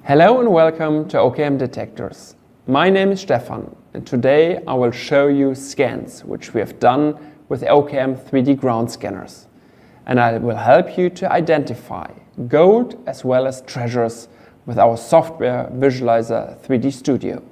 Hello and welcome to OKM Detectors. My name is Stefan and today I will show you scans which we have done with OKM 3D ground scanners. And I will help you to identify gold as well as treasures with our software Visualizer 3D Studio.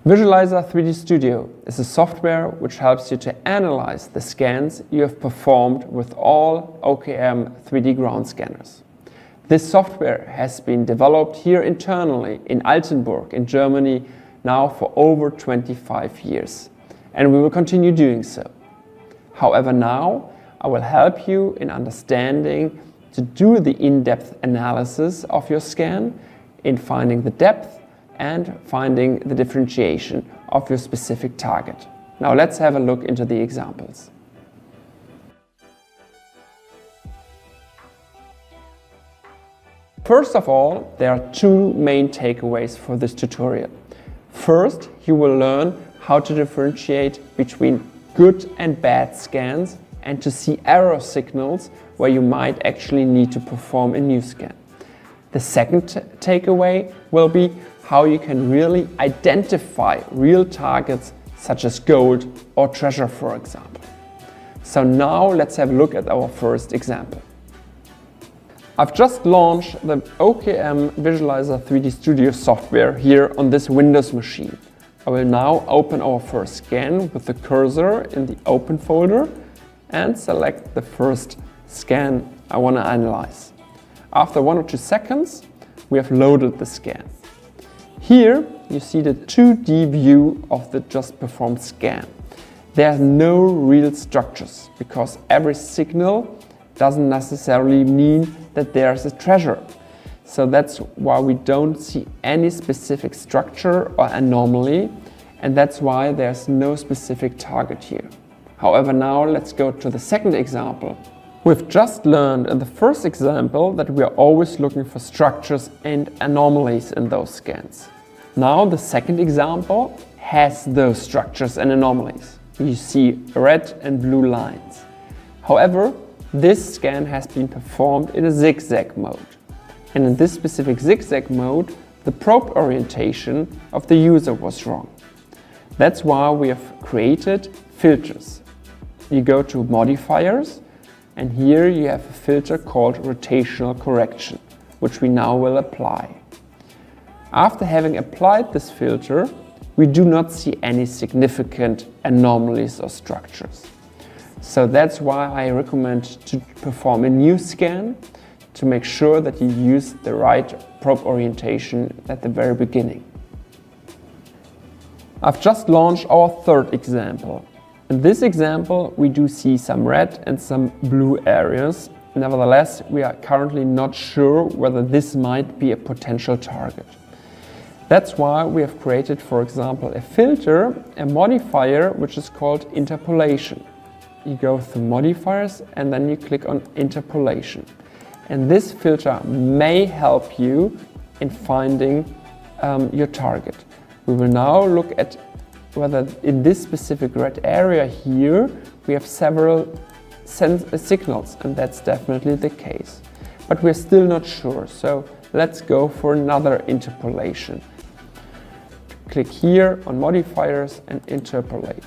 Visualizer 3D Studio is a software which helps you to analyze the scans you have performed with all OKM 3D ground scanners. This software has been developed here internally in Altenburg in Germany now for over 25 years, and we will continue doing so. However, now I will help you in understanding to do the in-depth analysis of your scan, in finding the depth and finding the differentiation of your specific target. Now let's have a look into the examples. First of all, there are two main takeaways for this tutorial. First, you will learn how to differentiate between good and bad scans and to see error signals where you might actually need to perform a new scan. The second takeaway will be how you can really identify real targets such as gold or treasure, for example. So now let's have a look at our first example. I've just launched the OKM Visualizer 3D Studio software here on this Windows machine. I will now open our first scan with the cursor in the Open folder and select the first scan I want to analyze. After 1 or 2 seconds, we have loaded the scan. Here you see the 2D view of the just performed scan. There are no real structures because every signal doesn't necessarily mean that there's a treasure. So that's why we don't see any specific structure or anomaly, and that's why there's no specific target here. However, now let's go to the second example. We've just learned in the first example that we are always looking for structures and anomalies in those scans. Now the second example has those structures and anomalies. You see red and blue lines. However, this scan has been performed in a zigzag mode. And in this specific zigzag mode, the probe orientation of the user was wrong. That's why we have created filters. You go to modifiers, and here you have a filter called rotational correction, which we now will apply. After having applied this filter, we do not see any significant anomalies or structures. So that's why I recommend to perform a new scan to make sure that you use the right probe orientation at the very beginning. I've just launched our third example. In this example, we do see some red and some blue areas. Nevertheless, we are currently not sure whether this might be a potential target. That's why we have created, for example, a filter, a modifier, which is called interpolation. You go through modifiers and then you click on interpolation. And this filter may help you in finding your target. We will now look at whether in this specific red area here we have several signals, and that's definitely the case. But we're still not sure, so let's go for another interpolation. Click here on modifiers and interpolate.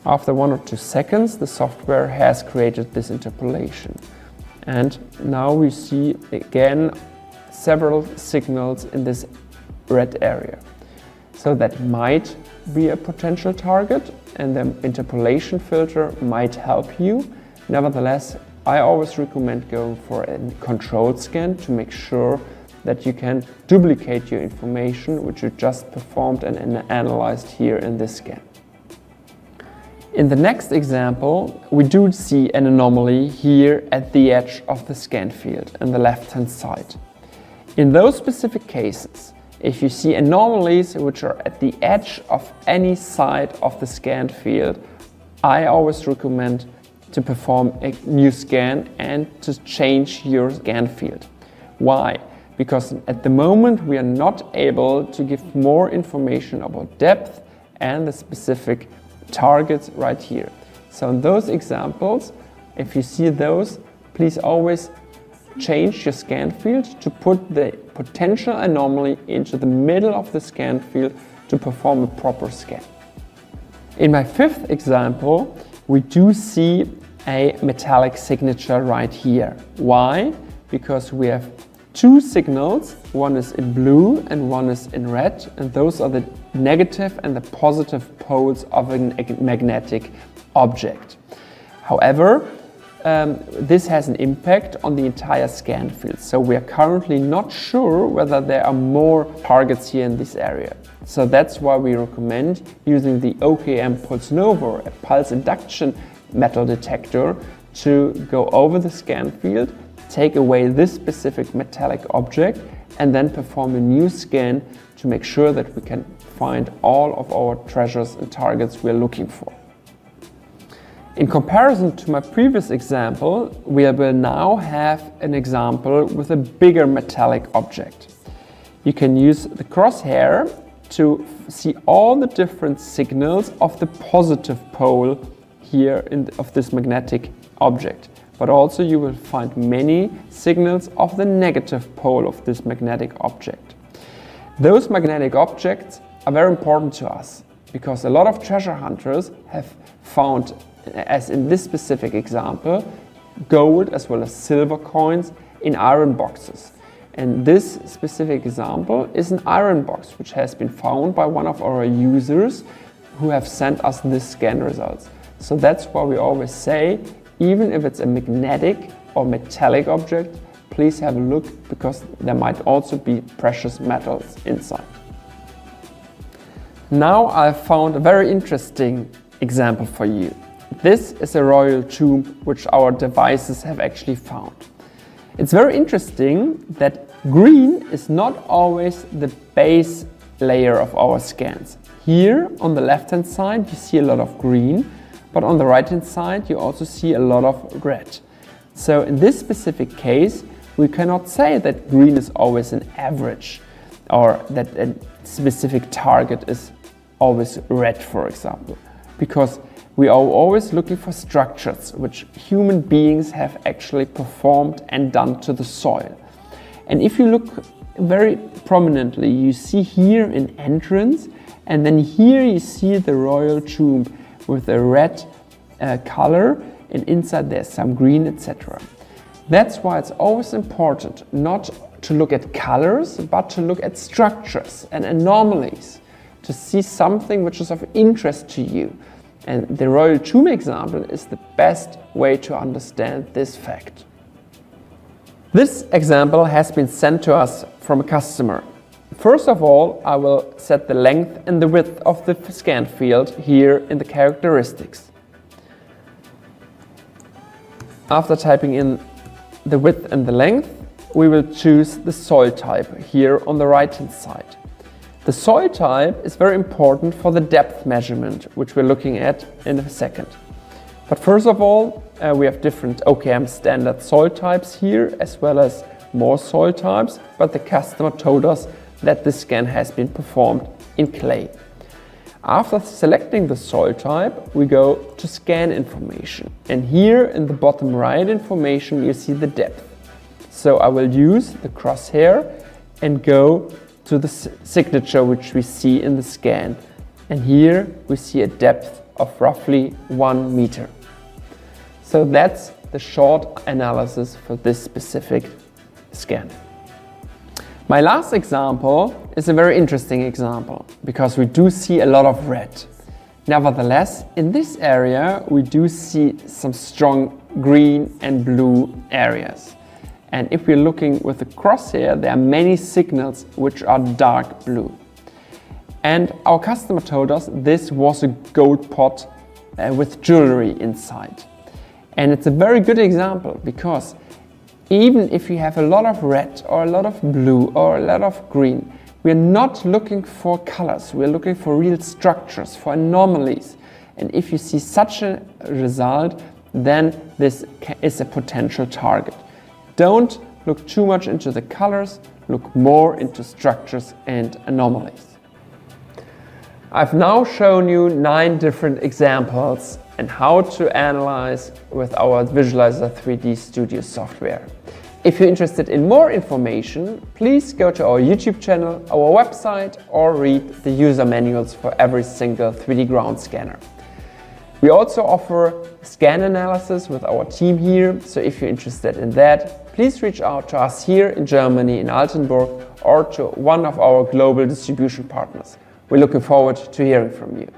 After 1 or 2 seconds, the software has created this interpolation. And now we see again several signals in this red area. So that might be a potential target, and the interpolation filter might help you. Nevertheless, I always recommend going for a controlled scan to make sure that you can duplicate your information which you just performed and analyzed here in this scan. In the next example, we do see an anomaly here at the edge of the scan field on the left-hand side. In those specific cases, if you see anomalies which are at the edge of any side of the scanned field, I always recommend to perform a new scan and to change your scan field. Why? Because at the moment we are not able to give more information about depth and the specific targets right here. So in those examples, if you see those, please always change your scan field to put the potential anomaly into the middle of the scan field to perform a proper scan. In my fifth example, we do see a metallic signature right here. Why? Because we have two signals, one is in blue and one is in red, and those are the negative and the positive poles of a magnetic object. However, this has an impact on the entire scan field. So we are currently not sure whether there are more targets here in this area. So that's why we recommend using the OKM pulse nova, a pulse induction metal detector, to go over the scan field, take away this specific metallic object, and then perform a new scan to make sure that we can find all of our treasures and targets we're looking for. In comparison to my previous example, we will now have an example with a bigger metallic object. You can use the crosshair to see all the different signals of the positive pole here of this magnetic object. But also you will find many signals of the negative pole of this magnetic object. Those magnetic objects are very important to us because a lot of treasure hunters have found, as in this specific example, gold as well as silver coins in iron boxes. And this specific example is an iron box which has been found by one of our users who have sent us this scan results. So that's why we always say, even if it's a magnetic or metallic object, please have a look because there might also be precious metals inside. Now I've found a very interesting example for you. This is a royal tomb which our devices have actually found. It's very interesting that green is not always the base layer of our scans. Here on the left hand side you see a lot of green, but on the right hand side you also see a lot of red. So in this specific case we cannot say that green is always an average or that a specific target is always red, for example, because we are always looking for structures which human beings have actually performed and done to the soil. And if you look very prominently, you see here an entrance, and then here you see the royal tomb with a red color, and inside there's some green, etc. That's why it's always important not to look at colors, but to look at structures and anomalies, to see something which is of interest to you. And the royal tomb example is the best way to understand this fact. This example has been sent to us from a customer. First of all, I will set the length and the width of the scan field here in the characteristics. After typing in the width and the length, we will choose the soil type here on the right hand side. The soil type is very important for the depth measurement, which we're looking at in a second. But first of all, we have different OKM standard soil types here, as well as more soil types, but the customer told us that the scan has been performed in clay. After selecting the soil type, we go to scan information. And here in the bottom right information, you see the depth. So I will use the crosshair and go to the signature which we see in the scan. And here we see a depth of roughly 1 meter. So that's the short analysis for this specific scan. My last example is a very interesting example because we do see a lot of red. Nevertheless, in this area we do see some strong green and blue areas. And if we're looking with the crosshair, there are many signals which are dark blue. And our customer told us this was a gold pot with jewelry inside. And it's a very good example because even if you have a lot of red or a lot of blue or a lot of green, we're not looking for colors, we're looking for real structures, for anomalies. And if you see such a result, then this is a potential target. Don't look too much into the colors, look more into structures and anomalies. I've now shown you 9 different examples and how to analyze with our Visualizer 3D Studio software. If you're interested in more information, please go to our YouTube channel, our website, or read the user manuals for every single 3D ground scanner. We also offer scan analysis with our team here, so if you're interested in that, please reach out to us here in Germany, in Altenburg, or to one of our global distribution partners. We're looking forward to hearing from you.